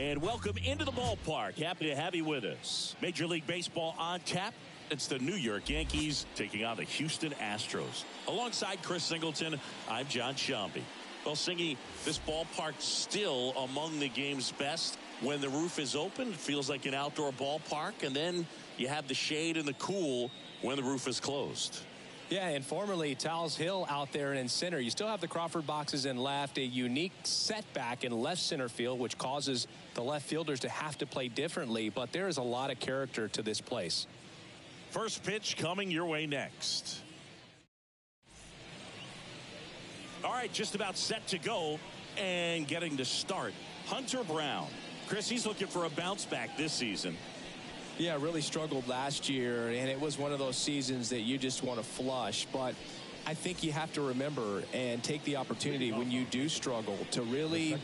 And welcome into the ballpark. Happy to have you with us. Major League Baseball on tap. It's the New York Yankees taking on the Houston Astros. Alongside Chris Singleton, I'm John Shambi. Well, Singy, this ballpark still among the game's best. When the roof is open, it feels like an outdoor ballpark. And then you have the shade and the cool when the roof is closed. Yeah, and formerly Towles Hill out there in center. You still have the Crawford boxes in left, a unique setback in left center field, which causes the left fielders to have to play differently. But there is a lot of character to this place. First pitch coming your way next. All right, just about set to go and getting to start. Hunter Brown. Chris, he's looking for a bounce back this season. Yeah, really struggled last year, and it was one of those seasons that you just want to flush. But I think you have to remember and take the opportunity when you do struggle to really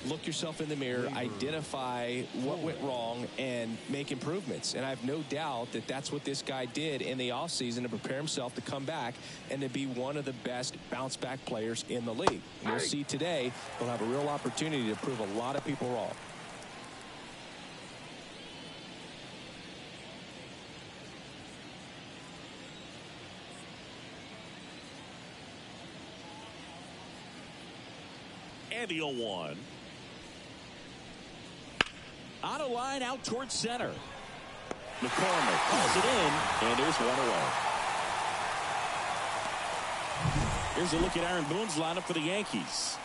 look yourself in the mirror, identify what went wrong, and make improvements. And I have no doubt that that's what this guy did in the offseason to prepare himself to come back and to be one of the best bounce-back players in the league. And we'll see today he'll have a real opportunity to prove a lot of people wrong. And the 0-1. On a line out towards center. McCormick calls it in, and there's one away. Here's a look at Aaron Boone's lineup for the Yankees.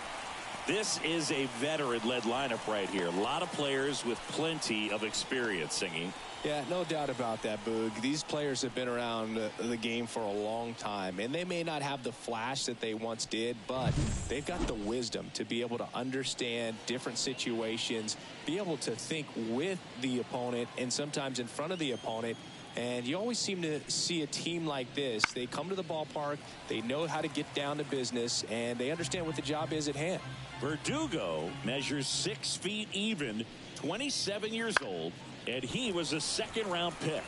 This is a veteran-led lineup right here. A lot of players with plenty of experience, Singy. Yeah, no doubt about that, Boog. These players have been around the game for a long time, and they may not have the flash that they once did, but they've got the wisdom to be able to understand different situations, be able to think with the opponent and sometimes in front of the opponent. And you always seem to see a team like this. They come to the ballpark, they know how to get down to business, and they understand what the job is at hand. Verdugo measures 6 feet even, 27 years old, and he was a second-round pick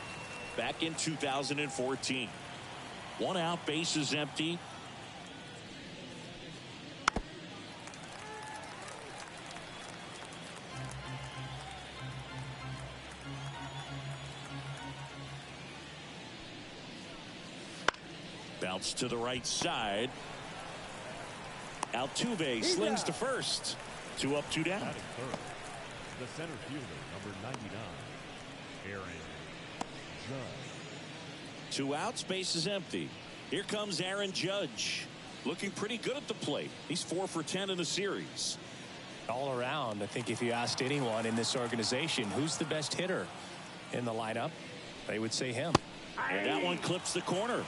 back in 2014. One out, bases empty. Bounce to the right side. Altuve slings to first. 2 up, 2 down. The center fielder, number 99, Aaron Judge. 2 outs, base is empty. Here comes Aaron Judge. Looking pretty good at the plate. He's 4 for 10 in the series. All around, I think if you asked anyone in this organization who's the best hitter in the lineup, they would say him. And that one clips the corner.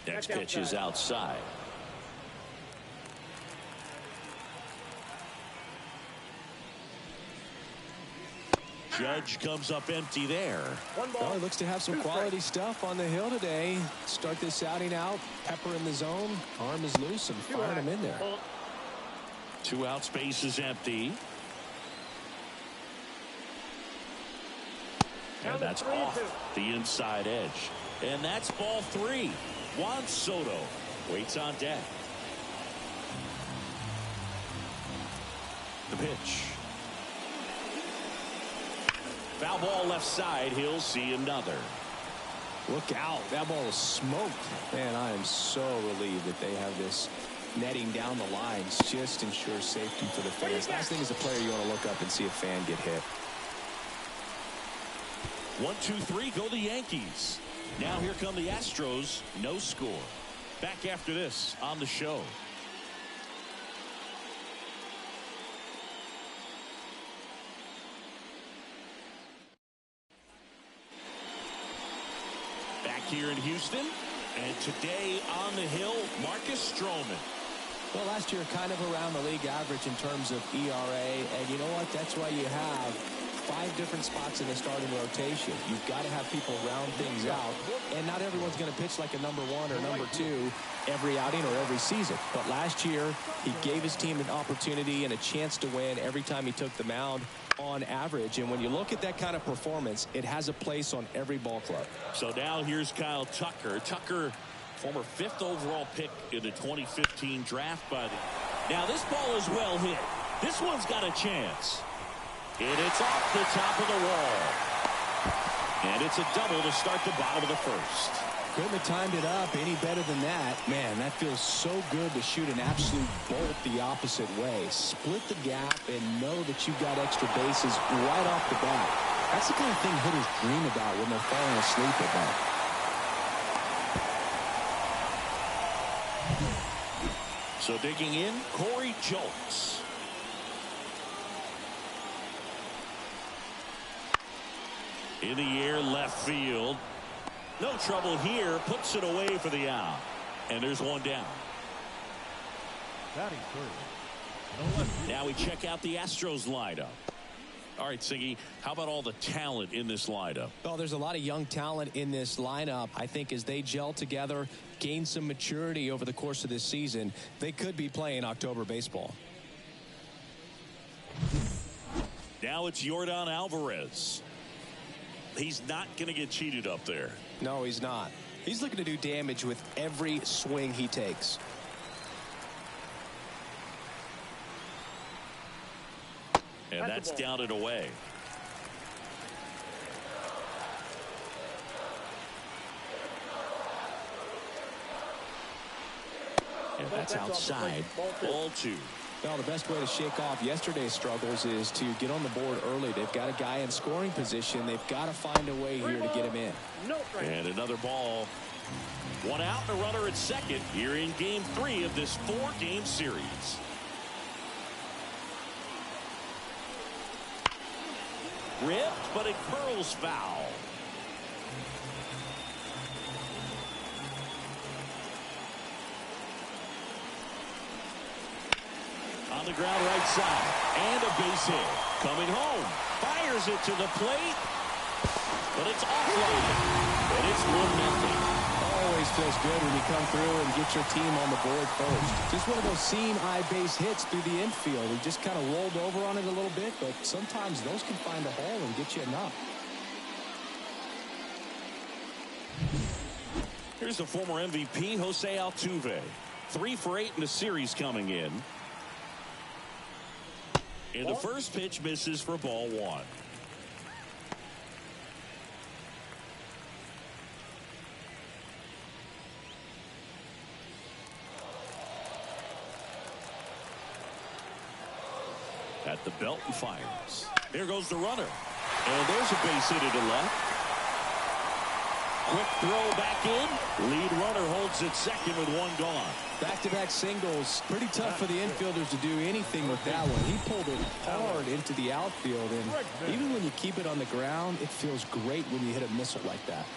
Next pitch is outside. Judge comes up empty there. Well, he looks to have some quality stuff on the hill today. Start this outing out, pepper in the zone, arm is loose, and firing him in there. 2 outs, base is empty. And that's off the inside edge. And that's ball 3. Juan Soto waits on deck. The pitch. Foul ball left side. He'll see another. Look out. That ball is smoked. Man, I am so relieved that they have this netting down the lines. Just ensures safety for the fans. Last thing as a player, you want to look up and see a fan get hit. 1, 2, 3, go the Yankees. Now here come the Astros. No score. Back after this on the show. Back here in Houston. And today on the hill, Marcus Stroman. Well, last year kind of around the league average in terms of ERA. And you know what? That's why you have 5 different spots in the starting rotation. You've got to have people round things out, and not everyone's going to pitch like a number 1 or number 2 every outing or every season. But last year, he gave his team an opportunity and a chance to win every time he took the mound on average. And when you look at that kind of performance, it has a place on every ball club. So now here's Kyle Tucker. Tucker, former 5th overall pick in the 2015 draft. Now this ball is well hit. This one's got a chance. And it's off the top of the wall. And it's a double to start the bottom of the first. Couldn't have timed it up any better than that. Man, that feels so good to shoot an absolute bolt the opposite way. Split the gap and know that you've got extra bases right off the bat. That's the kind of thing hitters dream about when they're falling asleep at night. So digging in, Corey Jolts. In the air, left field. No trouble here. Puts it away for the out. And there's one down. Batting third. Now we check out the Astros lineup. All right, Siggy, how about all the talent in this lineup? Oh, there's a lot of young talent in this lineup. I think as they gel together, gain some maturity over the course of this season, they could be playing October baseball. Now it's Yordan Alvarez. He's not going to get cheated up there. No, he's not. He's looking to do damage with every swing he takes. And that's down and away. And that's outside. Ball 2. Well, the best way to shake off yesterday's struggles is to get on the board early. They've got a guy in scoring position. They've got to find a way here to get him in. And another ball. One out, and a runner at second here in game 3 of this 4-game series. Ripped, but it curls foul. On the ground right side. And a base hit. Coming home. Fires it to the plate. But it's offline. And it's 1-0. Always feels good when you come through and get your team on the board first. Just one of those seam eye base hits through the infield. He just kind of rolled over on it a little bit, but sometimes those can find a hole and get you enough. Here's the former MVP, Jose Altuve. 3 for 8 in the series coming in. And the first pitch misses for ball 1. At the belt and fires. There goes the runner. And there's a base hit to the left. Quick throw back in. Lead runner holds it second with 1 gone. Back-to-back singles. Pretty tough for the infielders to do anything with that one. He pulled it hard into the outfield, and even when you keep it on the ground, it feels great when you hit a missile like that.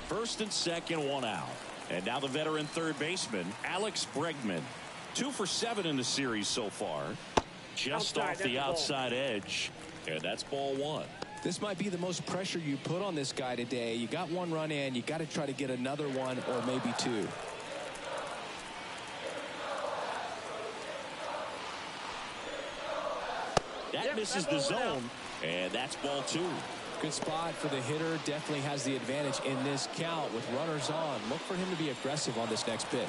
First and second, 1 out. And now the veteran third baseman, Alex Bregman. 2 for 7 in the series so far. Just off the outside edge. And that's ball 1. This might be the most pressure you put on this guy today. You got 1 run in. You got to try to get another 1 or maybe 2. That misses the zone. And that's ball 2. Good spot for the hitter. Definitely has the advantage in this count with runners on. Look for him to be aggressive on this next pitch.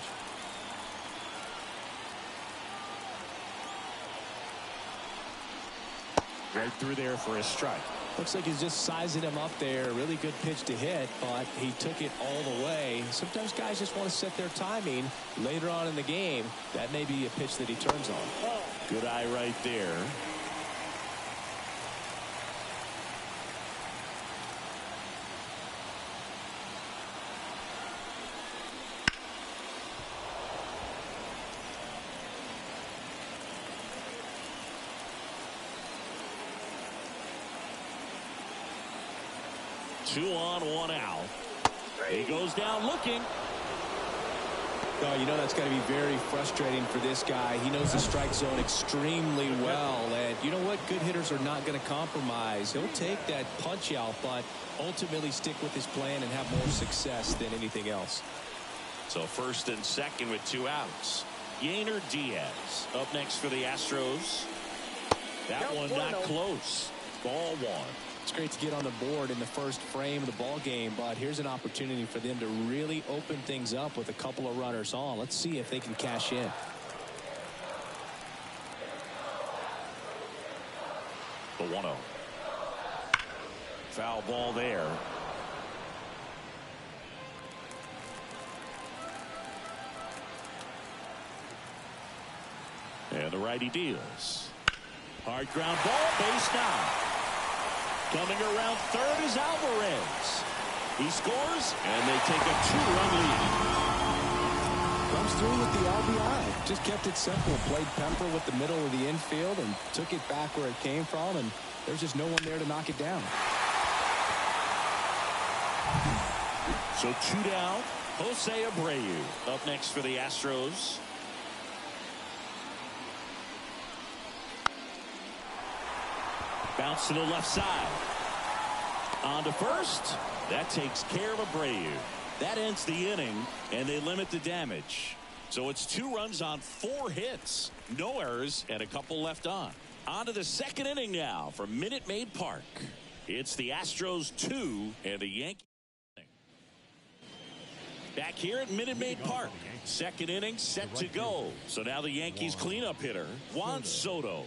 Right through there for a strike. Looks like he's just sizing him up there. Really good pitch to hit, but he took it all the way. Sometimes guys just want to set their timing later on in the game. That may be a pitch that he turns on. Good eye right there. Two on, 1 out. He goes down looking. Oh, you know that's got to be very frustrating for this guy. He knows the strike zone extremely well. And you know what? Good hitters are not going to compromise. He'll take that punch out, but ultimately stick with his plan and have more success than anything else. So first and second with 2 outs. Yainer Diaz up next for the Astros. That one not close. Ball 1. It's great to get on the board in the first frame of the ball game, but here's an opportunity for them to really open things up with a couple of runners on. Let's see if they can cash in. The 1-0. Foul ball there. And the righty deals. Hard ground ball, base down. Coming around third is Alvarez. He scores, and they take a 2-run lead. Comes through with the RBI. Just kept it simple. Played Pemper with the middle of the infield and took it back where it came from, and there's just no one there to knock it down. So 2 down. Jose Abreu up next for the Astros. Bounce to the left side. On to first. That takes care of Abreu. That ends the inning, and they limit the damage. So it's 2 runs on 4 hits. No errors, and a couple left on. On to the second inning now from Minute Maid Park. It's the Astros 2 and the Yankees. Back here at Minute Maid Park. Second inning set to go. So now the Yankees cleanup hitter, Juan Soto.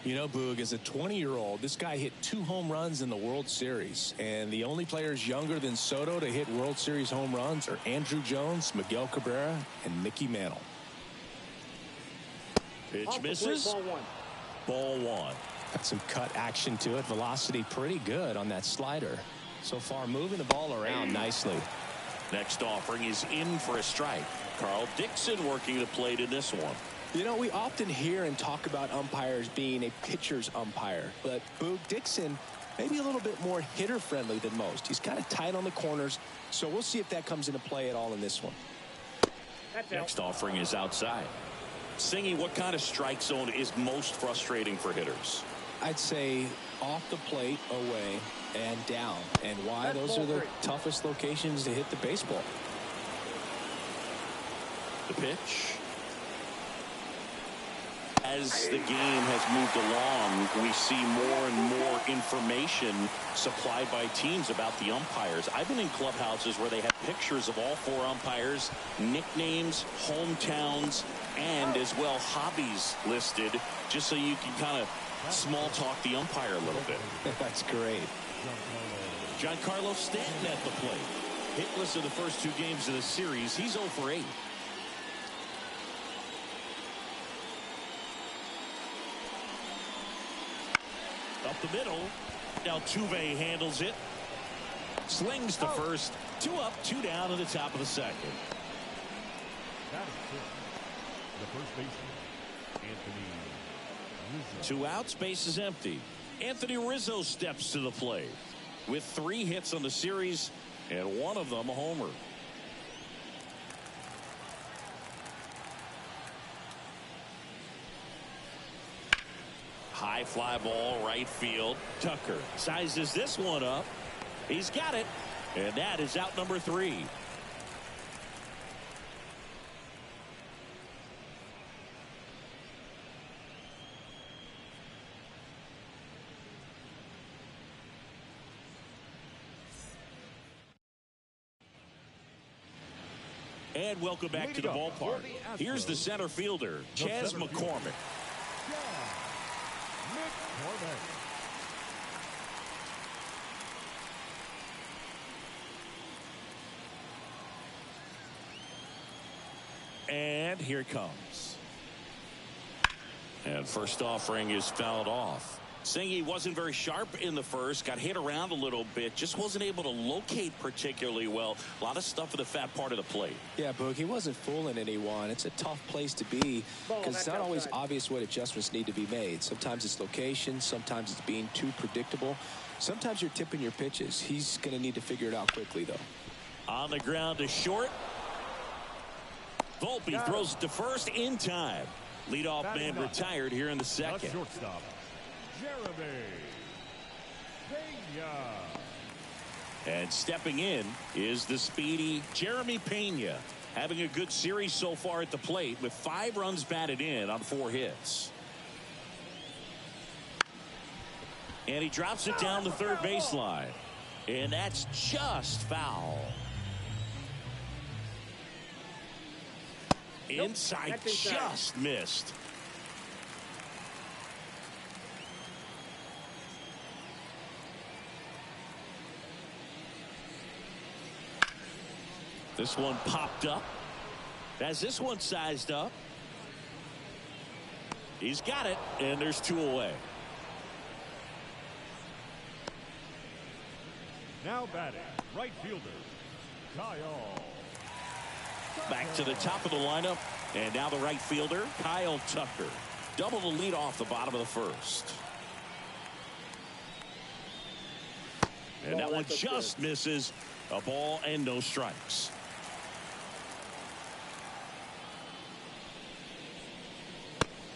You know, Boog, as a 20-year-old, this guy hit 2 home runs in the World Series. And the only players younger than Soto to hit World Series home runs are Andrew Jones, Miguel Cabrera, and Mickey Mantle. Pitch misses. Ball 1. Got some cut action to it. Velocity pretty good on that slider. So far, moving the ball around nicely. Next offering is in for a strike. Carl Dixon working the plate in this one. You know, we often hear and talk about umpires being a pitcher's umpire, but Boog Dixon maybe a little bit more hitter friendly than most. He's kind of tight on the corners, so we'll see if that comes into play at all in this one. Next offering is outside. Singy, what kind of strike zone is most frustrating for hitters? I'd say off the plate, away, and down. And why? Those are the toughest locations to hit the baseball. The pitch. As the game has moved along, we see more and more information supplied by teams about the umpires. I've been in clubhouses where they have pictures of all 4 umpires, nicknames, hometowns, and as well hobbies listed, just so you can kind of small talk the umpire a little bit. That's great. Giancarlo Stanton at the plate. Hitless in the first 2 games of the series. He's 0 for 8. Up the middle. Now Tuve handles it. Slings to first. 2 up, 2 down to the top of the second. That is it. The first baseman, Anthony Rizzo. 2 outs, base is empty. Anthony Rizzo steps to the plate with 3 hits on the series and 1 of them a homer. High fly ball, right field. Tucker sizes this one up. He's got it. And that is out number 3. And welcome back to the ballpark. Here's the center fielder, Chas McCormick. And here it comes. And first offering is fouled off. Singy wasn't very sharp in the first, got hit around a little bit, just wasn't able to locate particularly well. A lot of stuff in the fat part of the plate. Yeah, Boog, he wasn't fooling anyone. It's a tough place to be because it's not always obvious what adjustments need to be made. Sometimes it's location, sometimes it's being too predictable. Sometimes you're tipping your pitches. He's going to need to figure it out quickly, though. On the ground to short. Volpe throws it to first in time. Leadoff man retired here in the second. Shortstop, Jeremy Pena. And stepping in is the speedy Jeremy Pena, having a good series so far at the plate with 5 runs batted in on 4 hits. And he drops it down the third baseline. And that's just foul. Inside, just missed. This one popped up. As this one sized up. He's got it, and there's 2 away. Now batting, right fielder, Kyle. Back to the top of the lineup, and now the right fielder, Kyle Tucker. Double the lead off the bottom of the first. And that one just misses. A ball and no strikes.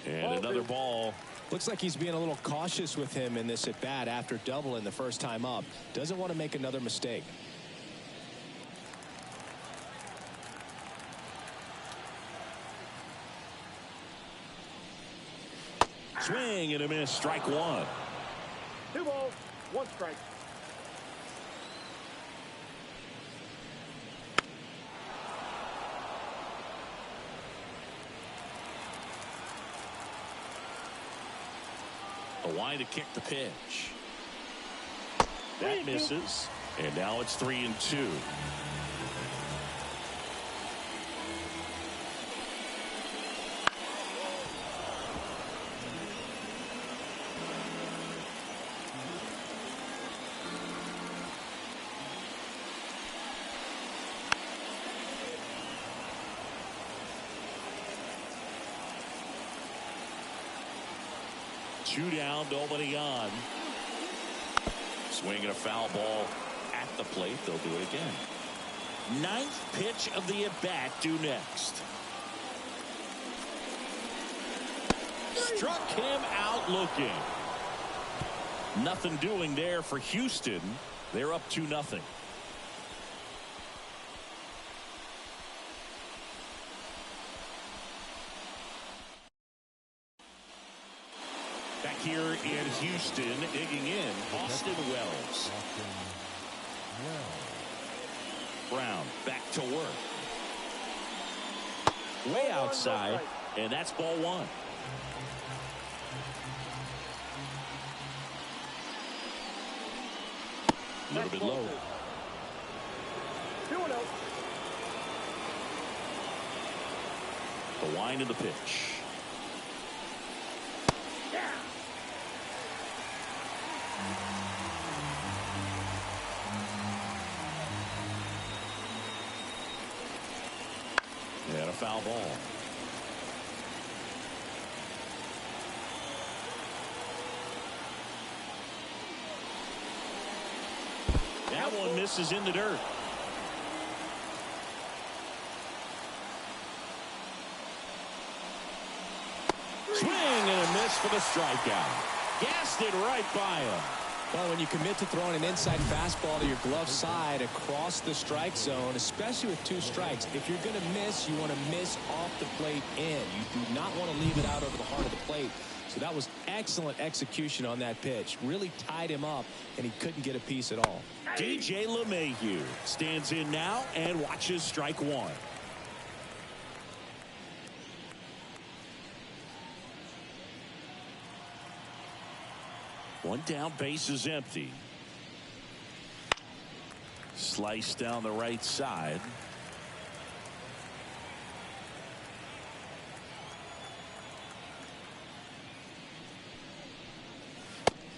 And another ball. Looks like he's being a little cautious with him in this at bat after doubling the first time up. Doesn't want to make another mistake. Swing and a miss. Strike 1. 2 balls, 1 strike. A line to kick the pitch. That misses. And now it's 3-2. Two down, nobody on. Swinging a foul ball at the plate. They'll do it again. 9th pitch of the at-bat due next. Struck him out looking. Nothing doing there for Houston. They're up 2-0. Back here in Houston, digging in, Austin Wells. Brown back to work. Way outside, and that's ball 1. A little bit low. 2-0. The wind of the pitch. And a foul ball. That one misses in the dirt. Swing and a miss for the strikeout. Gassed it right by him. Well, when you commit to throwing an inside fastball to your glove side across the strike zone, especially with 2 strikes, if you're going to miss, you want to miss off the plate in. You do not want to leave it out over the heart of the plate. So that was excellent execution on that pitch. Really tied him up, and he couldn't get a piece at all. DJ LeMahieu stands in now and watches strike 1. One down, base is empty. Slice down the right side.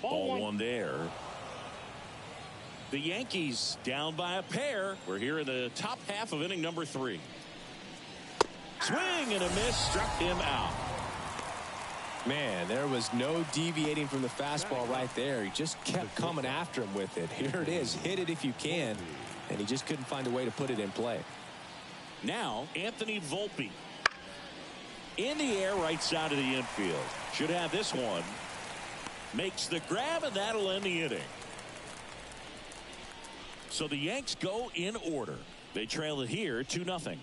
Ball 1 there. The Yankees down by a pair. We're here in the top half of inning number 3. Swing and a miss, struck him out. Man, there was no deviating from the fastball right there. He just kept coming after him with it. Here it is. Hit it if you can. And he just couldn't find a way to put it in play. Now, Anthony Volpe In the air, right side of the infield. Should have this one. Makes the grab, and that'll end the inning. So the Yanks go in order. They trail it here 2-0.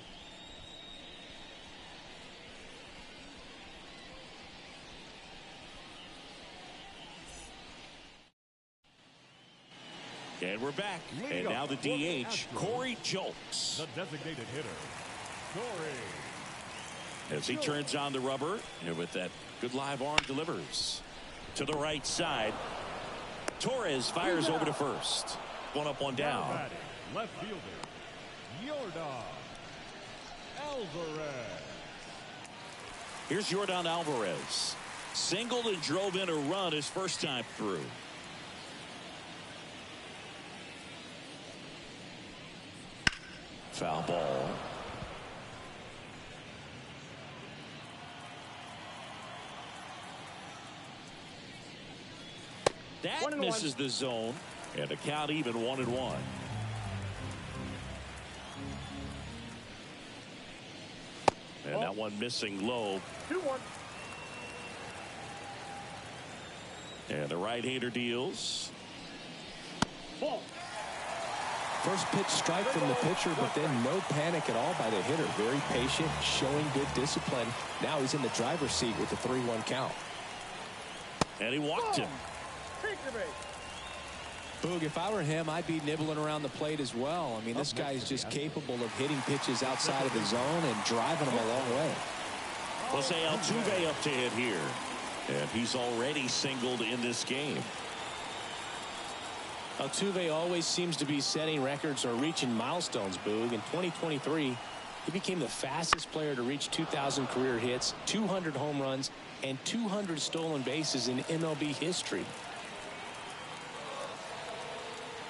And we're back. And now the DH, Corey Julks. The designated hitter, Corey. As he turns on the rubber, and with that good live arm, delivers to the right side. Torres fires over to first. One up, one down. Batting, left fielder, Yordan Alvarez. Here's Yordan Alvarez. Singled and drove in a run his first time through. Foul ball. That misses the zone, and the count even 1-1. And that one missing low. 2-1. And the right-hander deals. Ball. First pitch strike from the pitcher, but then no panic at all by the hitter. Very patient, showing good discipline. Now he's in the driver's seat with the 3-1 count. And he walked him. Take your base. Boog, if I were him, I'd be nibbling around the plate as well. I mean, this guy is just capable of hitting pitches outside of the zone and driving them a long way. Jose Altuve up to hit here. And he's already singled in this game. Altuve always seems to be setting records or reaching milestones, Boog. In 2023, he became the fastest player to reach 2,000 career hits, 200 home runs, and 200 stolen bases in MLB history.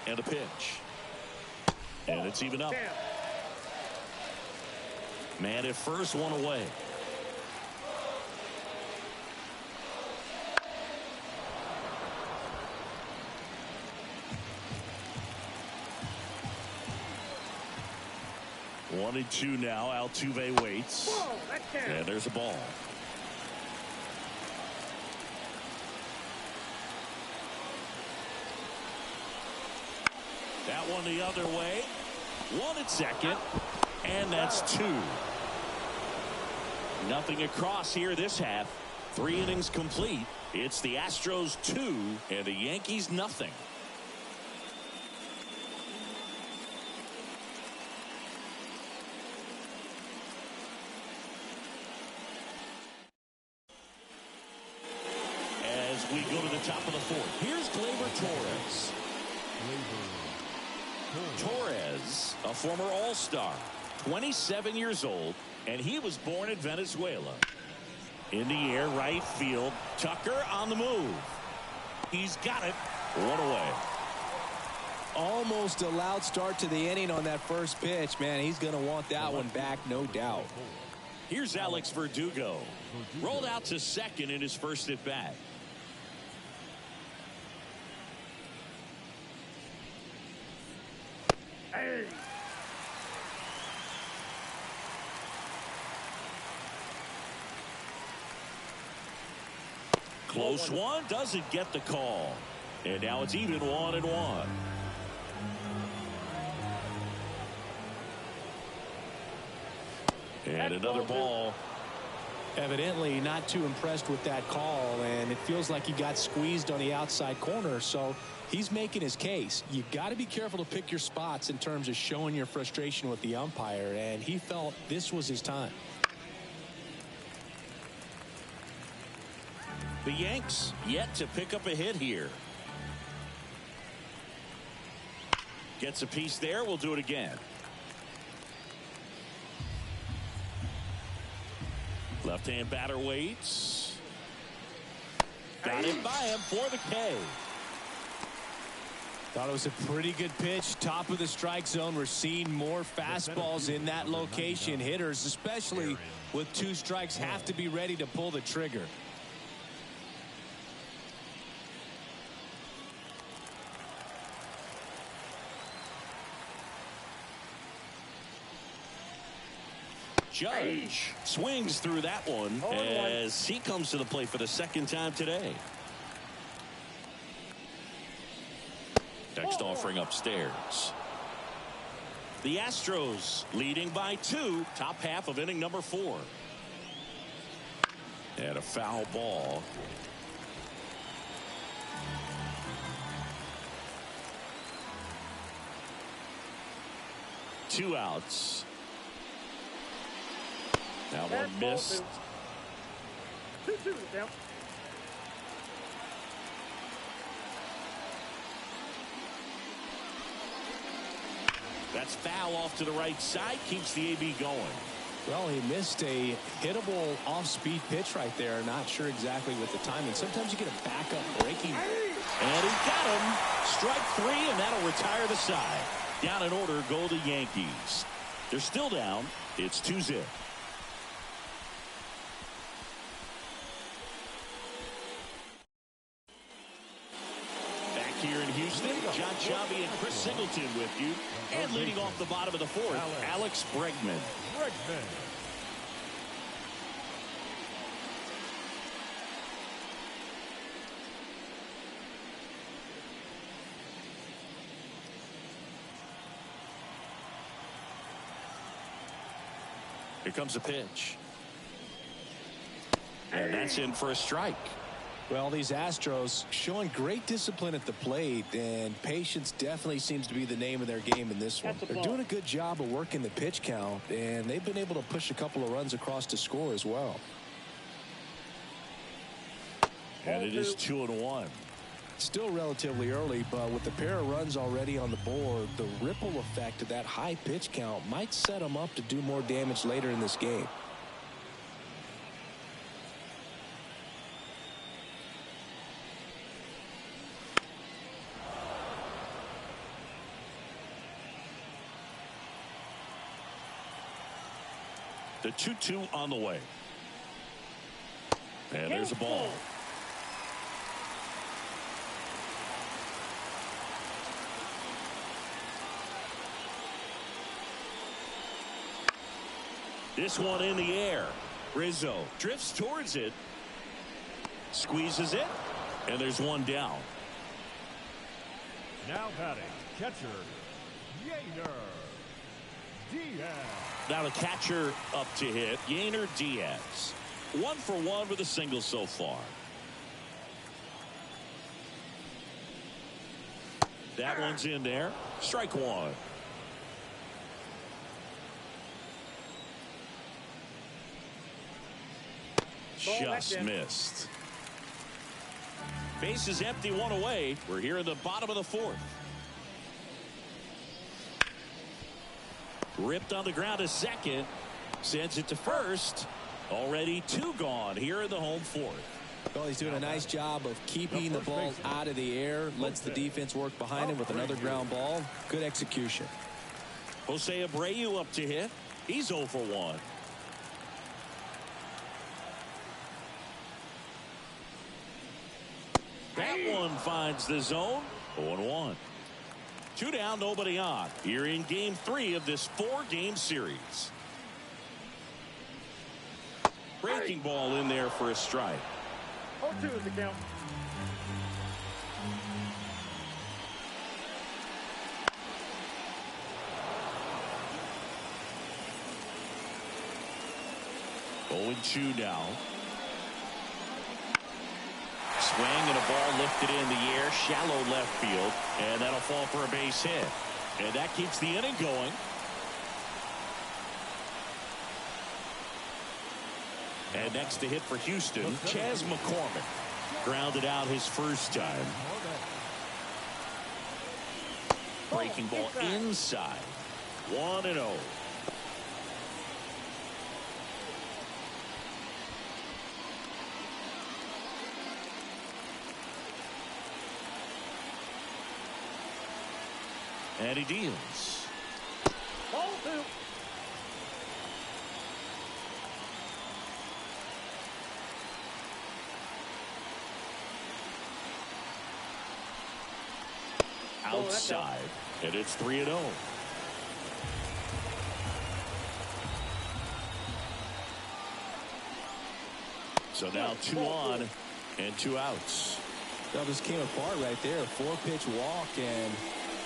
And a pitch. And it's even up. Man at first, one away. One and two now. Altuve waits. And there's a ball. That one the other way. One at second. And that's two. Nothing across here this half. 3 innings complete. It's the Astros 2 and the Yankees nothing. As we go to the top of the fourth. Here's Gleyber Torres. Torres, a former All-Star, 27 years old, and he was born in Venezuela. In the air, right field. Tucker on the move. He's got it. One away. Almost a loud start to the inning on that first pitch. Man, he's going to want that one back, no doubt. Here's Alex Verdugo. Rolled out to second in his first at bat. Close one, doesn't get the call. And now it's even 1-1. And another ball. Evidently not too impressed with that call, and it feels like he got squeezed on the outside corner, so he's making his case. You got to be careful to pick your spots in terms of showing your frustration with the umpire, and he felt this was his time. The Yanks yet to pick up a hit here. Gets a piece there. We'll do it again. Left-hand batter waits. Got it by him for the K. Thought it was a pretty good pitch. Top of the strike zone. We're seeing more fastballs in that location. Hitters, especially with 2 strikes, have to be ready to pull the trigger. Judge swings through that one as he comes to the plate for the second time today. Next offering upstairs. The Astros leading by 2, top half of inning number 4. And a foul ball. Two outs. That one missed. 2-2 count. That's foul off to the right side. Keeps the AB going. Well, he missed a hittable off-speed pitch right there. Not sure exactly with the timing. Sometimes you get a backup breaking. And he got him. Strike 3, and that'll retire the side. Down in order go the Yankees. They're still down. It's 2-0. Back here in Houston, John Shambi and Chris Singleton with you. And leading off the bottom of the 4th, Alex Bregman. Here comes a pitch. And that's in for a strike. Well, these Astros showing great discipline at the plate, and patience definitely seems to be the name of their game in this one. They're doing a good job of working the pitch count, and they've been able to push a couple of runs across to score as well. And it is 2-1. Still relatively early, but with the pair of runs already on the board, the ripple effect of that high pitch count might set them up to do more damage later in this game. The 2-2 on the way. And there's a ball. This one in the air. Rizzo drifts towards it. Squeezes it. And there's one down. Now batting, catcher, Yainer Diaz. Now the catcher up to hit, Yainer Diaz. 1 for 1 with a single so far. That one's in there. Strike 1. Just missed. Base is empty, 1 away. We're here in the bottom of the 4th. Ripped on the ground to second. Sends it to first. Already 2 gone here in the home 4th. Well, he's doing a nice job of keeping the ball out of the air. Lets the defense work behind him with another ground ball. Good execution. Jose Abreu up to hit. He's 0 for 1. That one finds the zone. 0-1. 2 down, nobody on. Here in game 3 of this 4-game series. Breaking ball in there for a strike. 0-2 is the count. Oh, 2 now. Swing and a ball lifted in the air, shallow left field, and that'll fall for a base hit. And that keeps the inning going. And next to hit for Houston, Chas McCormick. Grounded out his first time. Breaking ball inside. 1-0. And he deals. 0-2. Outside, and it's 3-0. So now 2 on and 2 outs. Well, this came apart right there. 4-pitch walk, and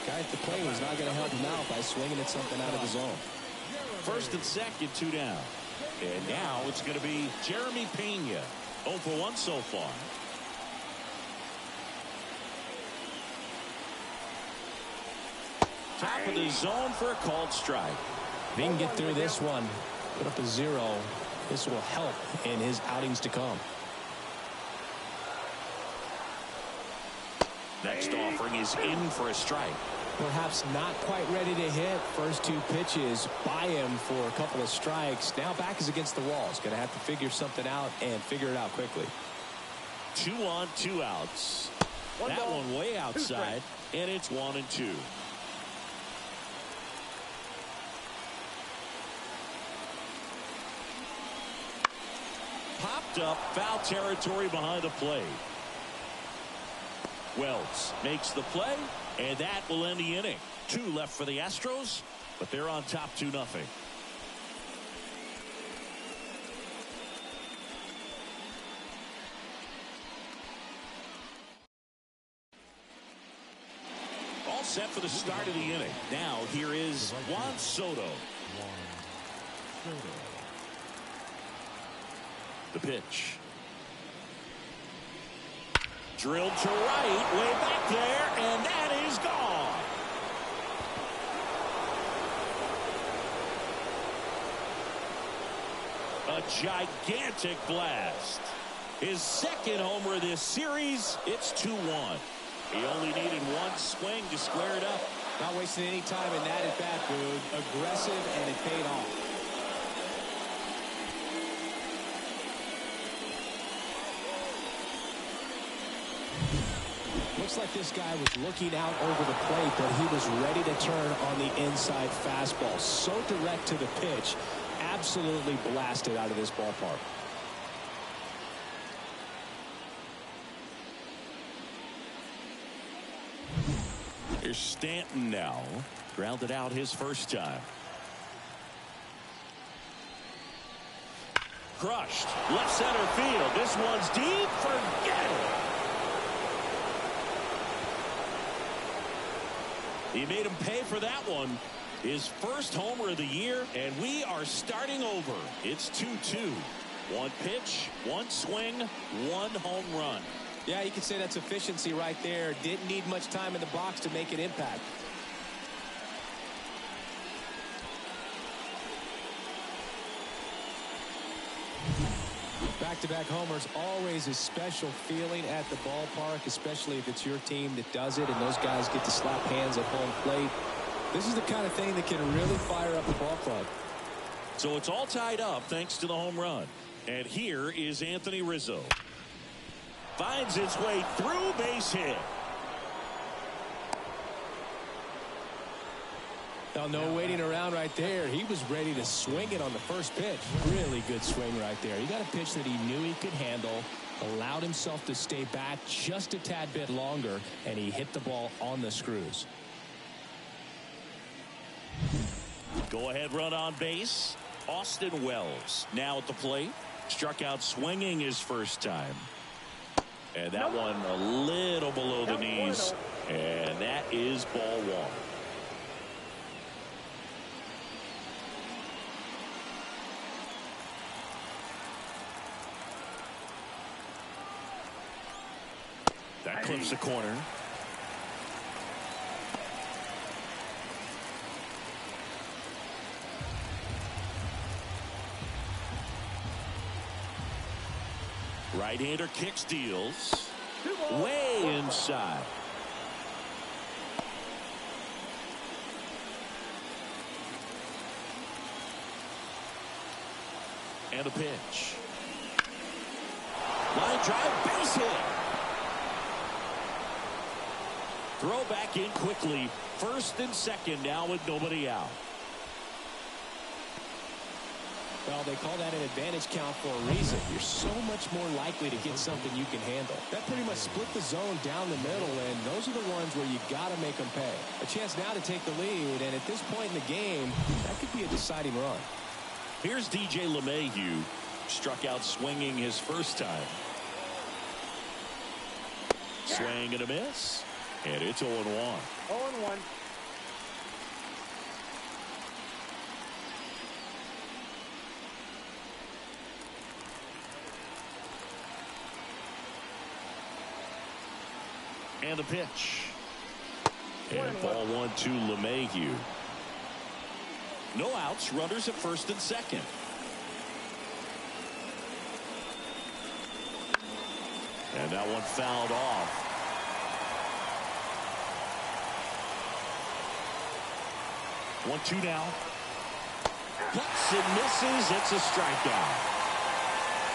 guy at the plate was not going to help him out by swinging at something out of the zone. First and second, 2 down. And now it's going to be Jeremy Pena. 0 for 1 so far. Top of the zone for a called strike. If he can get through this one, put up a 0, this will help in his outings to come. Next offering is in for a strike. Perhaps not quite ready to hit. First 2 pitches by him for a couple of strikes. Now back is against the wall. He's going to have to figure something out and figure it out quickly. 2 on, 2 outs. That one way outside, and it's 1 and 2. Popped up, foul territory behind the plate. Wells makes the play, and that will end the inning. 2 left for the Astros, but they're on top 2-0. All set for the start of the inning. Now here is Juan Soto. The pitch. Drilled to right, way back there, and that is gone. A gigantic blast. His second homer of this series. It's 2-1. He only needed 1 swing to square it up. Not wasting any time in that at bat, Boog. Aggressive, and it paid off. Looks like this guy was looking out over the plate, but he was ready to turn on the inside fastball. So direct to the pitch. Absolutely blasted out of this ballpark. Here's Stanton now. Grounded out his first time. Crushed. Left center field. This one's deep. Forget it. He made him pay for that one. His first homer of the year, and we are starting over. It's 2-2. 1 pitch, 1 swing, 1 home run. Yeah, you could say that's efficiency right there. Didn't need much time in the box to make an impact. Back-to-back homers, always a special feeling at the ballpark, especially if it's your team that does it and those guys get to slap hands at home plate. This is the kind of thing that can really fire up the ball club. So it's all tied up thanks to the home run. And here is Anthony Rizzo. Finds his way through, base hit. Now, no waiting around right there. He was ready to swing it on the first pitch. Really good swing right there. He got a pitch that he knew he could handle, allowed himself to stay back just a tad bit longer, and he hit the ball on the screws. Go ahead run on base. Austin Wells now at the plate. Struck out swinging his first time. And that one a little below the knees. And that is ball 1. That clips the corner. Right-hander kicks, deals. Way inside. And a pitch. Line drive, base hit. Throw back in quickly. First and second now with nobody out. Well, they call that an advantage count for a reason. You're so much more likely to get something you can handle. That pretty much split the zone down the middle, and those are the ones where you got to make them pay. A chance now to take the lead, and at this point in the game, that could be a deciding run. Here's DJ LeMahieu. Struck out swinging his first time. Swing and a miss. And it's 0-1. 0-1. And the pitch. And ball 1 to LeMahieu. No outs, runners at first and second. And that one fouled off. 1-2 now. Cuts and misses. It's a strikeout.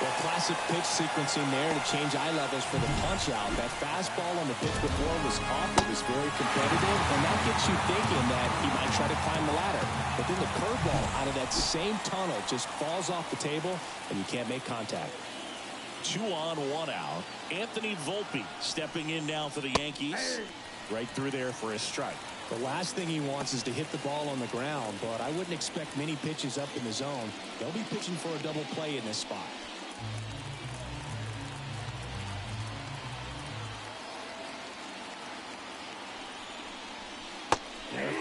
Well, classic pitch sequencing there to change eye levels for the punch out. That fastball on the pitch before was off. It was very competitive, and that gets you thinking that he might try to climb the ladder. But then the curveball out of that same tunnel just falls off the table, and you can't make contact. 2 on, 1 out. Anthony Volpe stepping in now for the Yankees. Right through there for a strike. The last thing he wants is to hit the ball on the ground, but I wouldn't expect many pitches up in the zone. They'll be pitching for a double play in this spot.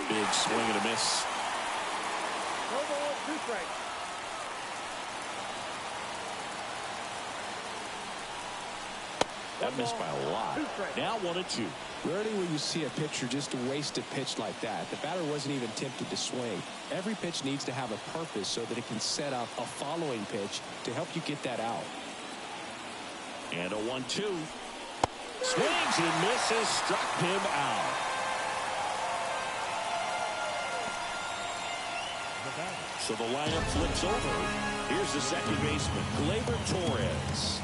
Big swing and a miss. 2 strikes. That missed by a lot. Now 1-2. Rarely will you see a pitcher just waste a pitch like that. The batter wasn't even tempted to swing. Every pitch needs to have a purpose so that it can set up a following pitch to help you get that out. And a 1-2. Swings and misses. Struck him out. So the lineup flips over. Here's the second baseman, Gleyber Torres.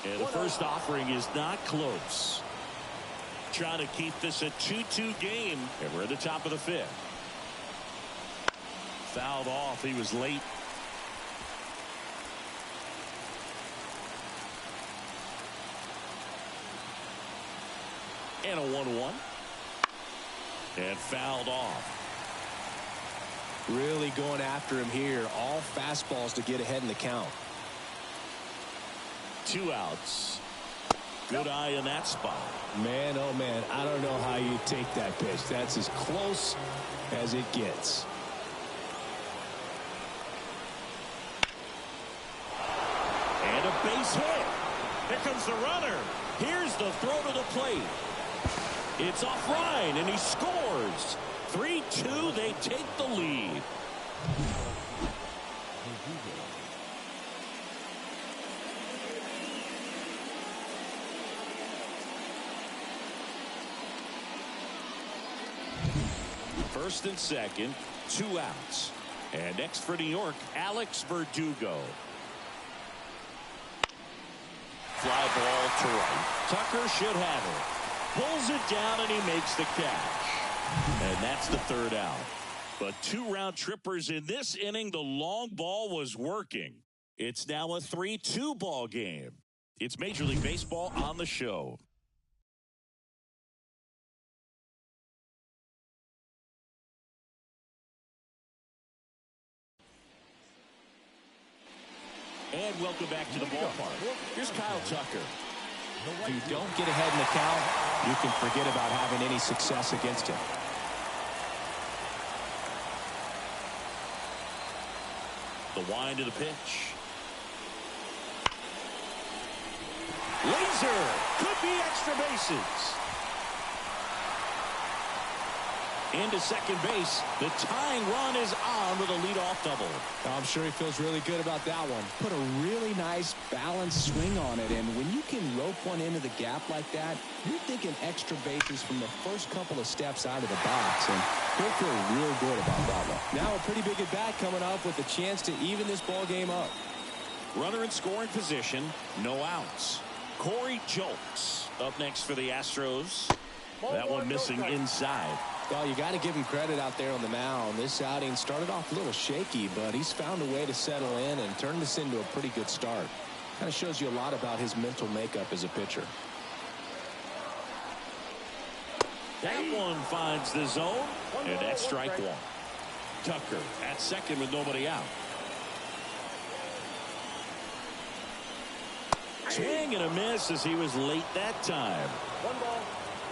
And the first offering is not close. Trying to keep this a 2-2 game. And we're at the top of the 5th. Fouled off. He was late. And a 1-1. And fouled off. Really going after him here. All fastballs to get ahead in the count. 2 outs. Good eye in that spot. Man, oh man, I don't know how you take that pitch. That's as close as it gets. And a base hit. Here comes the runner. Here's the throw to the plate. It's off line, and he scores. 3-2, they take the lead. First and second, 2 outs. And next for New York, Alex Verdugo. Fly ball to right. Tucker should have it. Pulls it down and he makes the catch. And that's the 3rd out. But 2 round trippers in this inning. The long ball was working. It's now a 3-2 ball game. It's Major League Baseball on the show. And welcome back to the ballpark. Here's Kyle Tucker. If you don't get ahead in the count, you can forget about having any success against him. The wind of the pitch. Laser. Could be extra bases. Into second base. The tying run is on with a leadoff double. I'm sure he feels really good about that one. Put a really nice balanced swing on it, and when you can rope one into the gap like that, you're thinking extra bases from the first couple of steps out of the box, and he'll feel real good about that one. Now a pretty big at bat coming up with a chance to even this ball game up. Runner in scoring position, no outs. Corey Julks up next for the Astros. That one missing inside. Well, you got to give him credit out there on the mound. This outing started off a little shaky, but he's found a way to settle in and turn this into a pretty good start. Kind of shows you a lot about his mental makeup as a pitcher. That one finds the zone, and that's strike one. Tucker at second with nobody out. Swing and a miss as he was late that time. 1 ball,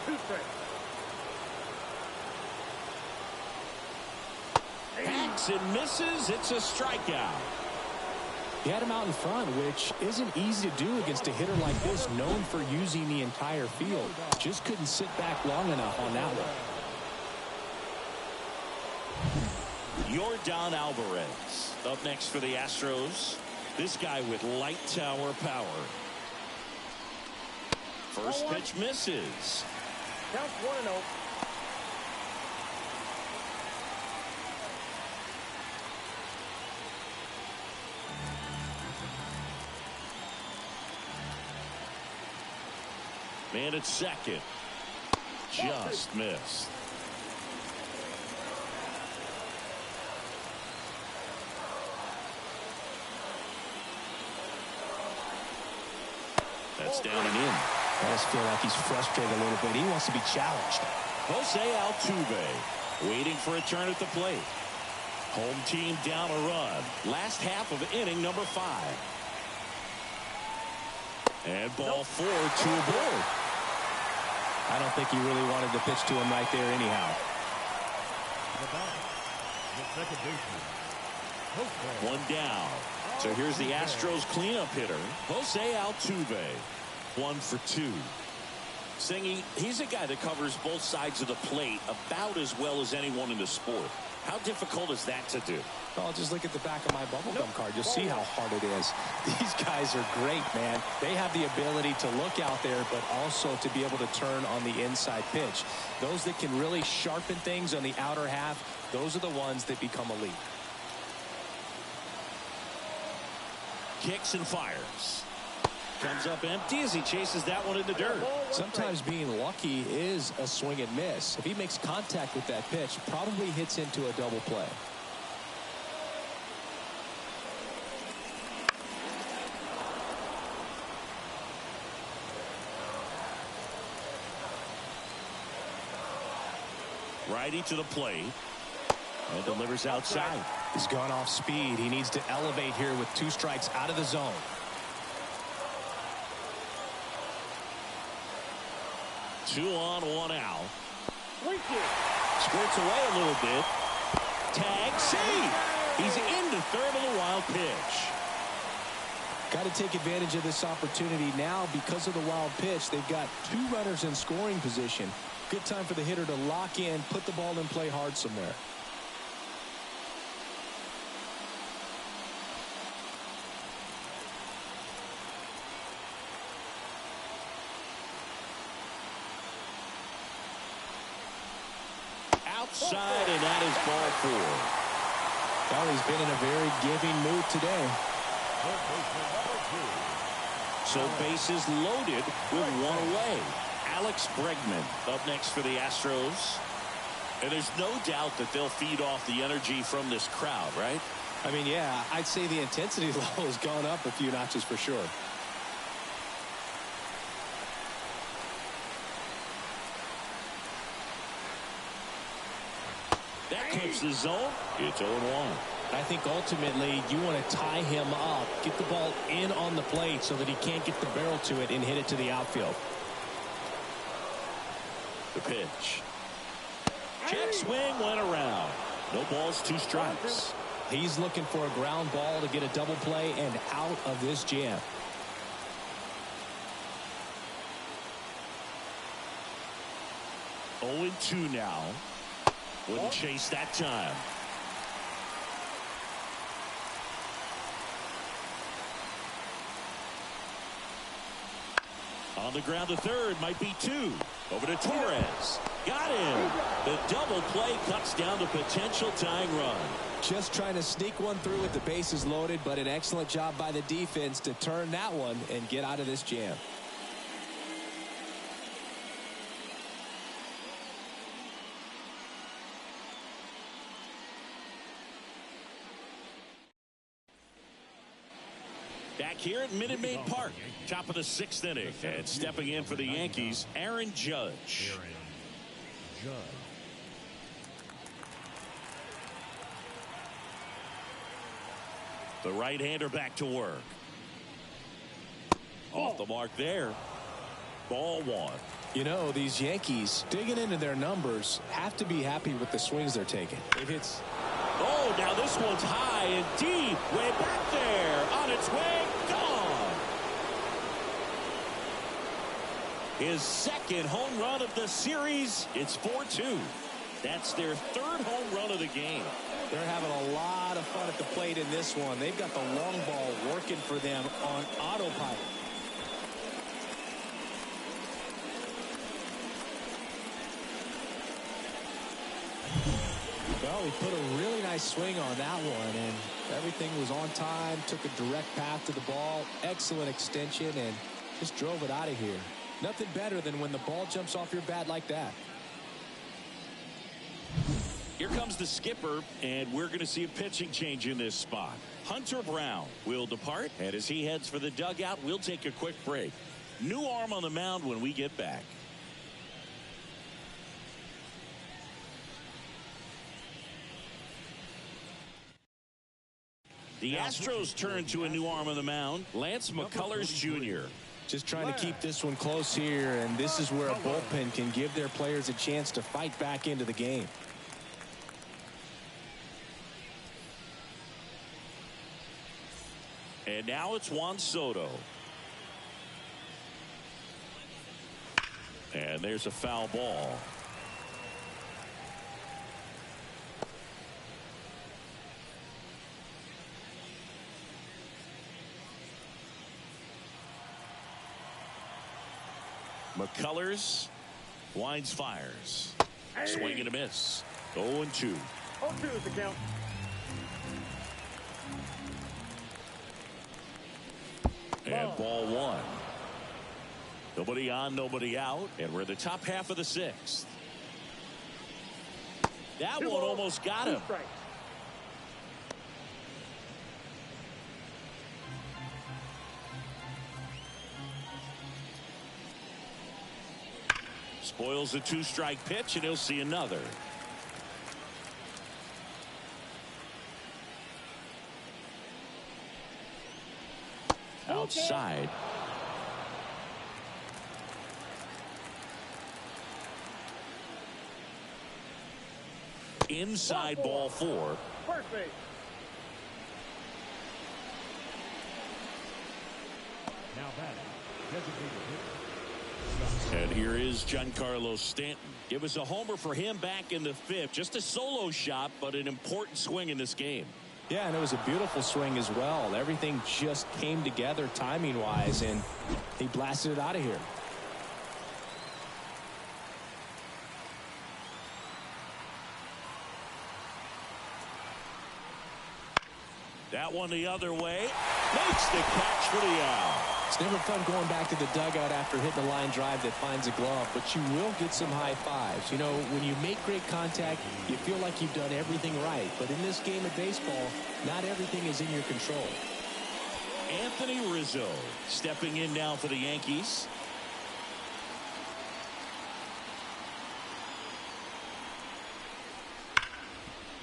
2 strikes. Hacks and misses. It's a strikeout. He had him out in front, which isn't easy to do against a hitter like this, known for using the entire field. Just couldn't sit back long enough on that one. Yordan Alvarez up next for the Astros. This guy with light tower power. First pitch misses. Counts 1-0. Man at second. Just missed. That's down and in. I just feel like he's frustrated a little bit. He wants to be challenged. Jose Altuve waiting for a turn at the plate. Home team down a run. Last half of inning number 5. And ball 4 to a board. I don't think he really wanted to pitch to him right there anyhow. The second baseman, Jose. One down. So here's the Astros cleanup hitter, Jose Altuve. 1 for 2. Singy, he's a guy that covers both sides of the plate about as well as anyone in the sport. How difficult is that to do? Well, just look at the back of my bubblegum card. You'll see how hard it is. These guys are great, man. They have the ability to look out there, but also to be able to turn on the inside pitch. Those that can really sharpen things on the outer half, those are the ones that become elite. Kicks and fires. Comes up empty as he chases that one in the dirt. Sometimes being lucky is a swing and miss. If he makes contact with that pitch, probably hits into a double play. Righty to the plate. And delivers outside. He's gone off speed. He needs to elevate here with 2 strikes out of the zone. Two on, 1 out. Squirts away a little bit. Tag, see. He's into third on the wild pitch. Got to take advantage of this opportunity now because of the wild pitch. They've got 2 runners in scoring position. Good time for the hitter to lock in, put the ball in play hard somewhere. Outside, and that is ball 4. Well, he's been in a very giving mood today. So bases loaded with 1 away. Alex Bregman up next for the Astros. And there's no doubt that they'll feed off the energy from this crowd, right? I mean, yeah, I'd say the intensity level has gone up a few notches for sure. That clips the zone. It's 0-1. I think ultimately you want to tie him up, get the ball in on the plate so that he can't get the barrel to it and hit it to the outfield. The pitch. Check swing went around. No balls, 2 strikes. He's looking for a ground ball to get a double play and out of this jam. Oh, 2 now. Wouldn't chase that time. On the ground to third, might be 2. Over to Torres. Got him. The double play cuts down the potential tying run. Just trying to sneak one through with the bases loaded, but an excellent job by the defense to turn that one and get out of this jam. Back here at Minute Maid Park, top of the 6th inning, and stepping in for the Yankees, Aaron Judge. Judge. The right-hander back to work. Off the mark there. Ball one. You know, these Yankees, digging into their numbers, have to be happy with the swings they're taking. It hits. Oh, now this one's high and deep. Way back there. On its way. Gone. His second home run of the series. It's 4-2. That's their third home run of the game. They're having a lot of fun at the plate in this one. They've got the long ball working for them on autopilot. Well, he put a really nice swing on that one, and everything was on time, took a direct path to the ball, excellent extension, and just drove it out of here. Nothing better than when the ball jumps off your bat like that. Here comes the skipper, and we're going to see a pitching change in this spot. Hunter Brown will depart, and as he heads for the dugout, we'll take a quick break. New arm on the mound when we get back. The Astros turn to a new arm on the mound, Lance McCullers Jr. Just trying to keep this one close here, and this is where a bullpen can give their players a chance to fight back into the game. And now it's Juan Soto. And there's a foul ball. McCullers winds, fires. Swing and a miss. 0-2. 0-2 is the count. And ball one. Nobody on, nobody out. And we're in the top half of the sixth. That one almost got him. Spoils a two-strike pitch, and he'll see another. Outside. Inside ball four. First base. Now batting, designated hitter. And here is Giancarlo Stanton. It was a homer for him back in the fifth. Just a solo shot, but an important swing in this game. Yeah, and it was a beautiful swing as well. Everything just came together timing-wise, and he blasted it out of here. That one the other way. Makes the catch for the out. It's never fun going back to the dugout after hitting a line drive that finds a glove, but you will get some high fives. You know, when you make great contact, you feel like you've done everything right. But in this game of baseball, not everything is in your control. Anthony Rizzo stepping in now for the Yankees.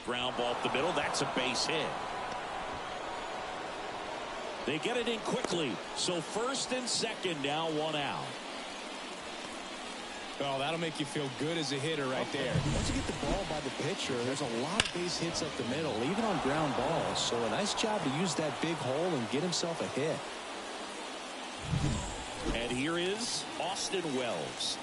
Ground ball up the middle. That's a base hit. They get it in quickly. So first and second now, one out. Oh, that'll make you feel good as a hitter right there. Once you get the ball by the pitcher, there's a lot of base hits up the middle, even on ground balls. So a nice job to use that big hole and get himself a hit. And here is Austin Wells.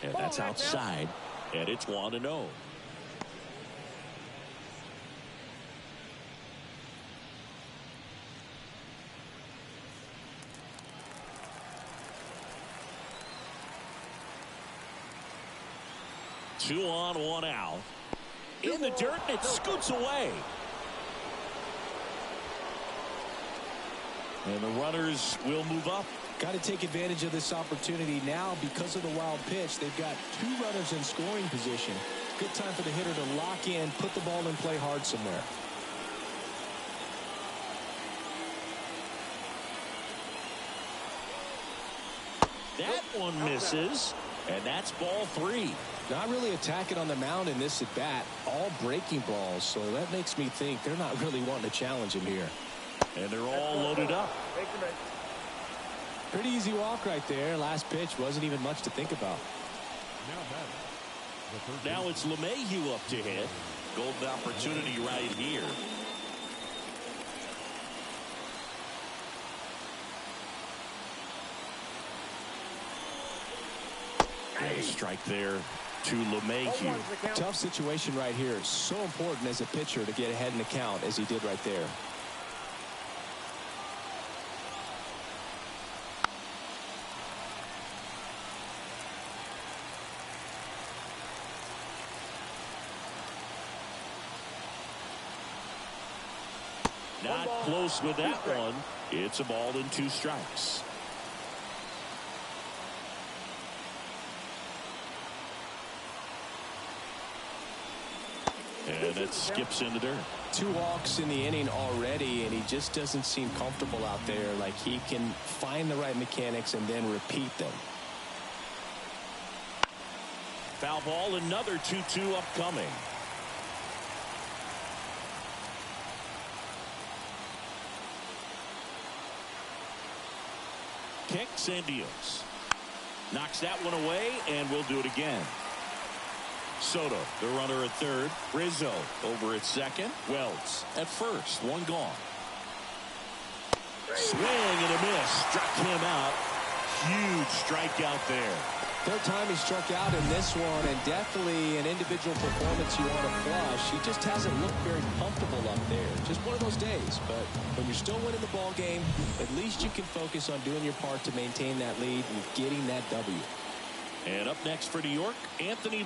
And that's outside. And it's 1-0. Two on, one out. In the dirt, and it scoots away. And the runners will move up. Got to take advantage of this opportunity now because of the wild pitch. They've got two runners in scoring position. Good time for the hitter to lock in, put the ball in play hard somewhere. That one misses, and that's ball 3. Not really attacking on the mound in this at bat, all breaking balls, so that makes me think they're not really wanting to challenge him here. And they're all loaded up. Pretty easy walk right there. Last pitch wasn't even much to think about. Now it's LeMahieu up to hit. Golden opportunity right here. And a strike there to LeMahieu. Tough situation right here. So important as a pitcher to get ahead in the count as he did right there. Not close with that one. It's a ball and 2 strikes. And it skips into dirt. 2 walks in the inning already, and he just doesn't seem comfortable out there. Like he can find the right mechanics and then repeat them. Foul ball, another 2-2 upcoming. Kicks and deals. Knocks that one away, and we'll do it again. Soto, the runner at third. Rizzo over at second. Wells at first. One gone. Swing and a miss. Struck him out. Huge strikeout there. Third time he struck out in this one, and definitely an individual performance you want to flush. He just hasn't looked very comfortable up there. Just one of those days. But when you're still winning the ball game, at least you can focus on doing your part to maintain that lead and getting that W. And up next for New York, Anthony